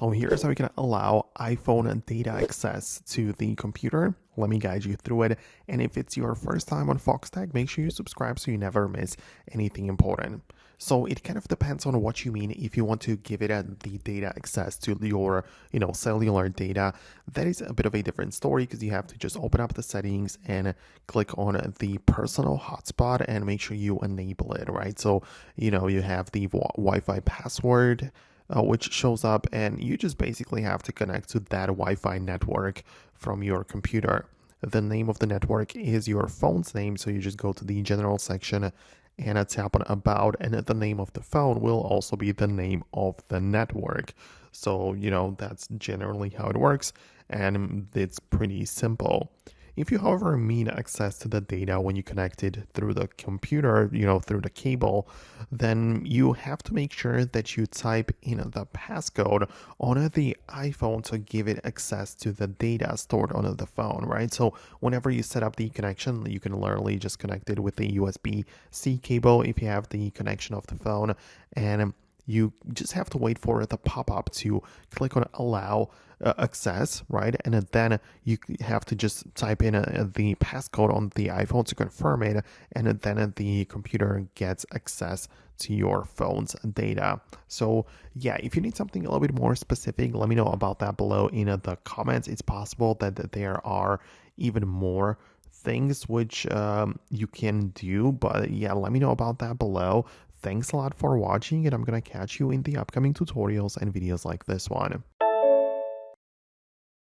So here's how you can allow iPhone data access to the computer. Let me guide you through it. And if it's your first time on Foxtecc, make sure you subscribe so you never miss anything important. So it kind of depends on what you mean. If you want to give it the data access to your, cellular data, that is a bit of a different story because you have to just open up the settings and click on the personal hotspot and make sure you enable it, right? So, you have the Wi-Fi password, which shows up, and you just basically have to connect to that Wi-Fi network from your computer. The name of the network is your phone's name, so you just go to the general section and tap on about, and the name of the phone will also be the name of the network. So, that's generally how it works, and it's pretty simple. If you, however, mean access to the data when you connect it through the computer, through the cable, then you have to make sure that you type in the passcode on the iPhone to give it access to the data stored on the phone, right? So whenever you set up the connection, you can literally just connect it with the USB-C cable if you have the connection of the phone, and you just have to wait for the pop-up to click on allow access, right? And then you have to just type in the passcode on the iPhone to confirm it, and then the computer gets access to your phone's data. So yeah, if you need something a little bit more specific, let me know about that below in the comments. It's possible that there are even more things which you can do, but yeah, let me know about that below. Thanks a lot for watching, and I'm gonna catch you in the upcoming tutorials and videos like this one.